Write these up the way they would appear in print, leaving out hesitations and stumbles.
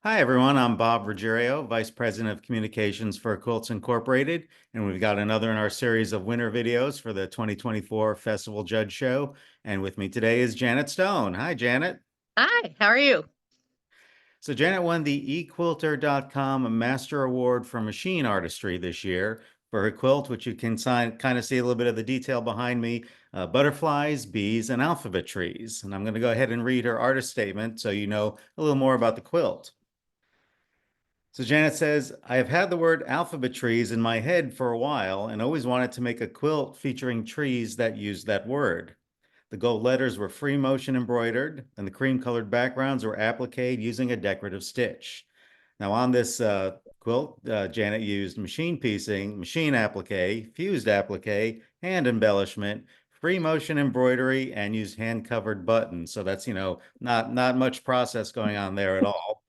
Hi, everyone. I'm Bob Ruggiero, Vice President of Communications for Quilts Incorporated, and we've got another in our series of winter videos for the 2024 Festival Judge Show. And with me today is Janet Stone. Hi, Janet. Hi, how are you? So Janet won the eQuilter.com Master Award for Machine Artistry this year for her quilt, which you can kind of see a little bit of the detail behind me, butterflies, bees, and alphabet trees. And I'm going to go ahead and read her artist statement so you know a little more about the quilt. So Janet says, I have had the word alphabet trees in my head for a while and always wanted to make a quilt featuring trees that use that word. The gold letters were free motion embroidered, and the cream colored backgrounds were appliqued using a decorative stitch. Now, on this quilt, Janet used machine piecing, machine applique, fused applique, hand embellishment, free motion embroidery, and used hand covered buttons. So that's, not much process going on there at all.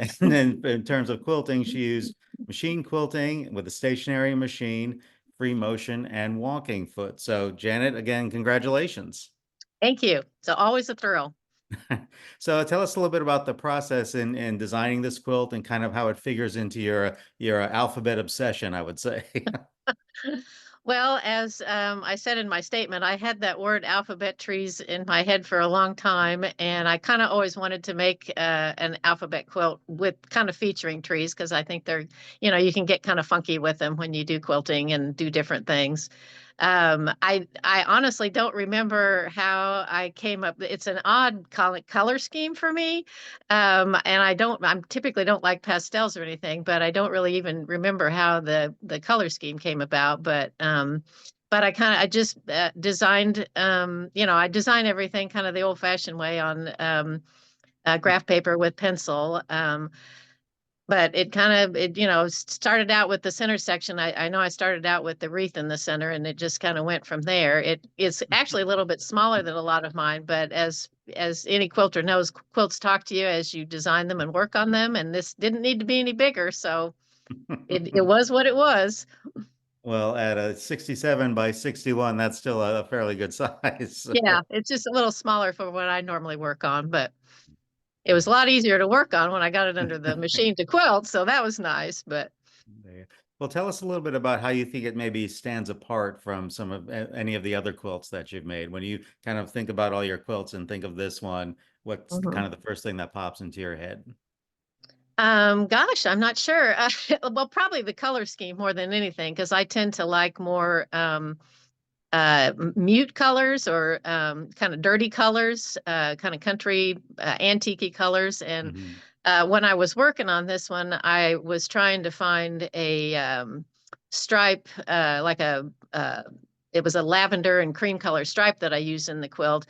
And then in terms of quilting, she used machine quilting with a stationary machine, free motion, and walking foot. So, Janet, again, congratulations. Thank you. So always a thrill. So, tell us a little bit about the process in designing this quilt and kind of how it figures into your alphabet obsession, I would say. Well, as I said in my statement, I had that word alphabet trees in my head for a long time, and I kind of always wanted to make an alphabet quilt with kind of featuring trees because I think you can get kind of funky with them when you do quilting and do different things. I honestly don't remember how I came up. It's an odd color scheme for me. And I'm typically don't like pastels or anything, but I don't really even remember how the color scheme came about. But I just designed, I design everything kind of the old fashioned way on graph paper with pencil. But started out with the center section. I know I started out with the wreath in the center, and it just kind of went from there. It's actually a little bit smaller than a lot of mine, but as any quilter knows, quilts talk to you as you design them and work on them, and this didn't need to be any bigger, so it was what it was. Well, at a 67 by 61, that's still a fairly good size. Yeah, it's just a little smaller for what I normally work on, but it was a lot easier to work on when I got it under the machine to quilt, so that was nice, but Well, tell us a little bit about how you think it maybe stands apart from some of any of the other quilts that you've made. When you kind of think about all your quilts and think of this one, what's kind mhm. of the first thing that pops into your head? Gosh, I'm not sure. Well, probably the color scheme more than anything, because I tend to like more mute colors or kind of dirty colors, kind of country antique colors. And Mhm. when I was working on this one, I was trying to find a stripe, it was a lavender and cream color stripe that I used in the quilt,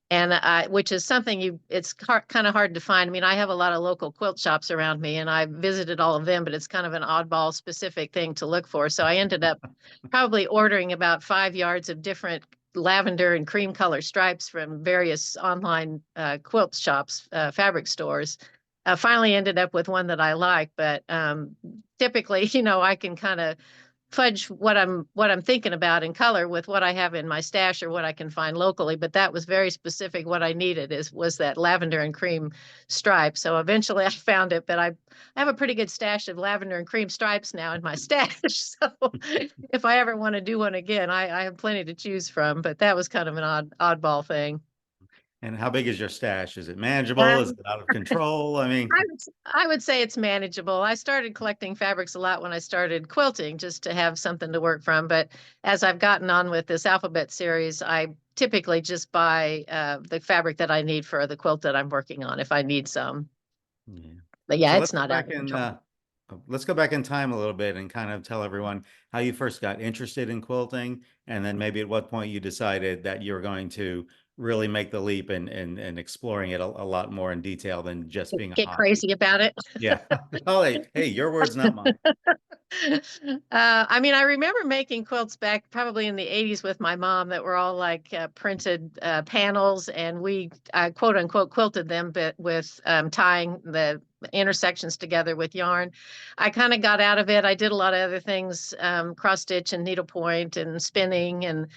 and which is something it's kind of hard to find. I mean, I have a lot of local quilt shops around me, and I visited all of them, but it's kind of an oddball specific thing to look for. So I ended up probably ordering about 5 yards of different lavender and cream color stripes from various online quilt shops, fabric stores. Finally ended up with one that I like, but typically, I can kind of fudge what I'm thinking about in color with what I have in my stash or what I can find locally. But that was very specific. What I needed was that lavender and cream stripe. So eventually I found it, but I have a pretty good stash of lavender and cream stripes now in my stash. So if I ever want to do one again, I have plenty to choose from. But that was kind of an oddball thing. And how big is your stash? Is it manageable? Is Um, it out of control? I mean, I would say it's manageable. I started collecting fabrics a lot when I started quilting just to have something to work from. But as I've gotten on with this alphabet series, I typically just buy the fabric that I need for the quilt that I'm working on if I need some. yeah. But yeah, So it's not out of control. let's go back in time a little bit and kind of tell everyone how you first got interested in quilting, and then maybe at what point you decided that you were going to really make the leap and exploring it a lot more in detail than just being a Get hobby. crazy about it. Yeah. Oh, hey, your words, not mine. I mean, I remember making quilts back probably in the 80s with my mom that were all like printed panels, and we quote unquote quilted them, but with tying intersections together with yarn. I kind of got out of it. I did a lot of other things, cross stitch and needlepoint and spinning, and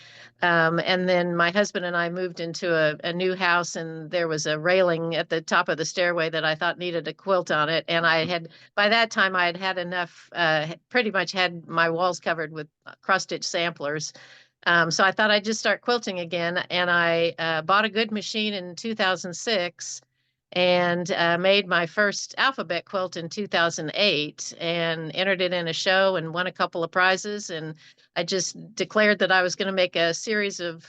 then my husband and I moved into a new house, and there was a railing at the top of the stairway that I thought needed a quilt on it. And I had, by that time, I had had enough, pretty much had my walls covered with cross stitch samplers. So I thought I'd just start quilting again. And I bought a good machine in 2006 and made my first alphabet quilt in 2008 and entered it in a show and won a couple of prizes. And I just declared that I was going to make a series of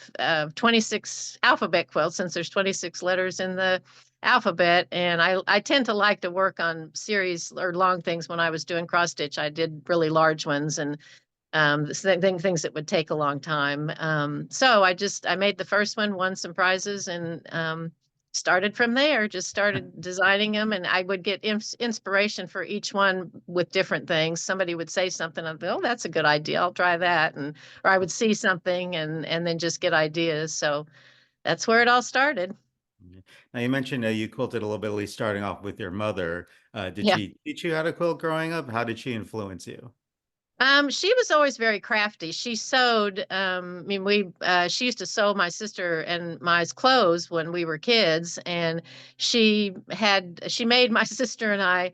26 alphabet quilts, since there's 26 letters in the alphabet. And I tend to like to work on series or long things. When I was doing cross stitch, I did really large ones, and things that would take a long time. So I made the first one, won some prizes, and started from there. Just started designing them, and I would get inspiration for each one with different things. Somebody would say something, I'd go, "Oh, that's a good idea. I'll try that," and or I would see something and then just get ideas. So that's where it all started. Yeah. Now you mentioned you quilted a little bit, at least starting off with your mother. Did Yeah. she teach you how to quilt growing up? How did she influence you? She was always very crafty. She sewed. I mean, she used to sew my sister and my clothes when we were kids, and she made my sister and I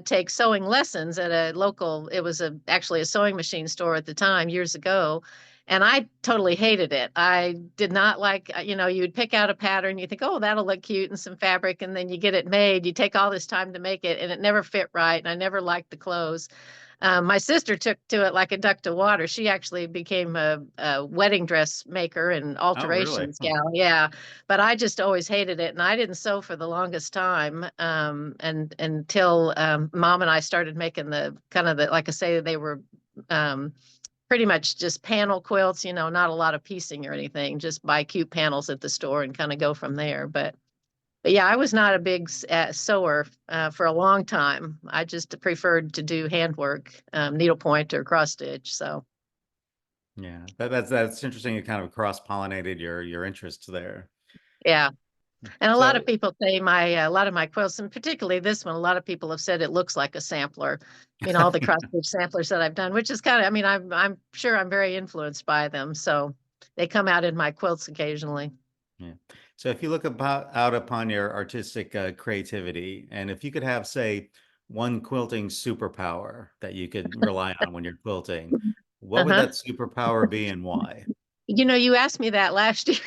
take sewing lessons at a local. It was actually a sewing machine store at the time, years ago. And I totally hated it. I did not like, you'd pick out a pattern, you think, oh, that'll look cute and some fabric, and then you get it made. You take all this time to make it, and it never fit right. And I never liked the clothes. My sister took to it like a duck to water. She actually became a wedding dress maker and Oh, really? alterations Huh. gal. Yeah, but I just always hated it, and I didn't sew for the longest time, and until Mom and I started making the kind of the, like I say, they were um, pretty much just panel quilts. Not a lot of piecing or anything. Just buy cute panels at the store and kind of go from there. But yeah, I was not a big sewer for a long time. I just preferred to do handwork, needlepoint or cross stitch. So Yeah, that's interesting. You kind of cross-pollinated your interests there. yeah, and a lot So of people say a lot of my quilts, and particularly this one, a lot of people have said it looks like a sampler. All the cross stitch samplers that I've done, which is kind of, I mean, I'm sure I'm very influenced by them. So they come out in my quilts occasionally. yeah. So if you look out upon your artistic creativity, and if you could have, say, one quilting superpower that you could rely on when you're quilting, what would Uh-huh. that superpower be and why? You asked me that last year.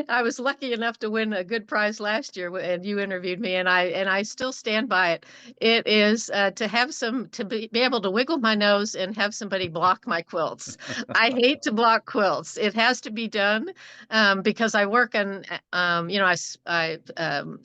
I was lucky enough to win a good prize last year, and you interviewed me, and I still stand by it. It is to be able to wiggle my nose and have somebody block my quilts. I hate to block quilts. It has to be done, because I work on, I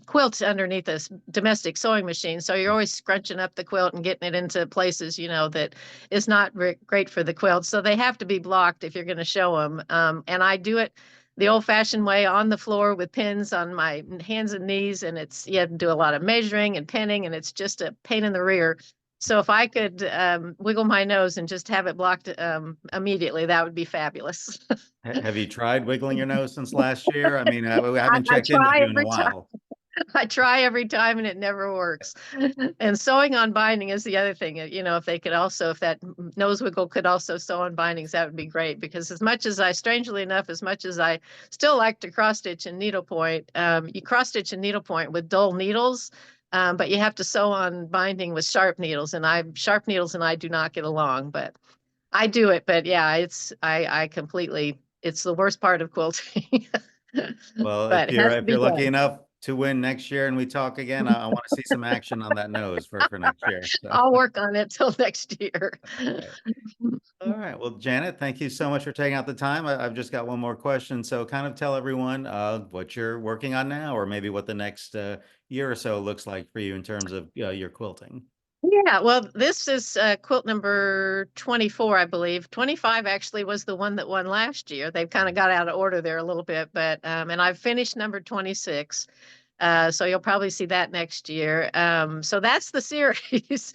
quilt underneath a domestic sewing machine, so you're always scrunching up the quilt and getting it into places, that is not great for the quilt. So they have to be blocked if you're going to show them. And I do it the old fashioned way, on the floor with pins on my hands and knees. And you have to do a lot of measuring and pinning, and it's just a pain in the rear. So if I could wiggle my nose and just have it blocked immediately, that would be fabulous. Have you tried wiggling your nose since last year? I mean, I haven't I checked in with try you in a every time. while. I try every time and it never works. And sewing on binding is the other thing. If they could also, if that nose wiggle could also sew on bindings, that would be great. Because strangely enough, as much as I still like to cross stitch and needlepoint, you cross stitch and needlepoint with dull needles, but you have to sew on binding with sharp needles. And sharp needles and I do not get along, but I do it. But yeah, I completely, it's the worst part of quilting. Well, But it has to if be you're lucky done. enough to win next year and we talk again, I want to see some action on that nose for next year. So, I'll work on it till next year. okay. All right. Well, Janet, thank you so much for taking out the time. I've just got one more question. So, kind of tell everyone what you're working on now, or maybe what the next year or so looks like for you in terms of your quilting. Yeah, well, this is quilt number 24, I believe. 25 actually was the one that won last year. They've kind of got out of order there a little bit, but and I've finished number 26. So you'll probably see that next year. So that's the series.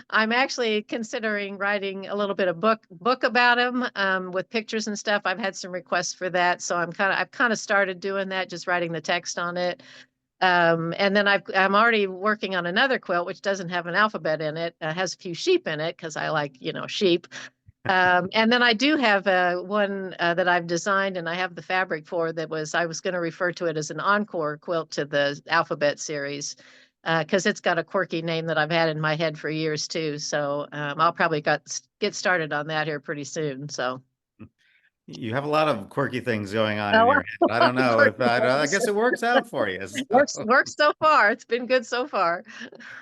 I'm actually considering writing a little bit of book about them, with pictures and stuff. I've had some requests for that, so I've kind of started doing that, just writing the text on it. And then I'm already working on another quilt, which doesn't have an alphabet in it, has a few sheep in it because I like, sheep. And then I do have one that I've designed and I have the fabric for I was going to refer to it as an encore quilt to the alphabet series because it's got a quirky name that I've had in my head for years too. So I'll probably get started on that here pretty soon. So. You have a lot of quirky things going on in Oh, your head. I don't know if quirky I things. guess it works out for you. So. Works so far. It's been good so far.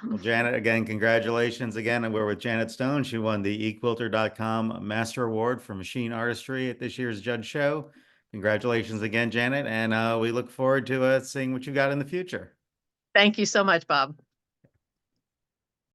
Well, Janet, again, congratulations again. And we're with Janet Stone. She won the equilter.com Master Award for Machine Artistry at this year's Judge Show. Congratulations again, Janet. And we look forward to seeing what you got in the future. Thank you so much, Bob.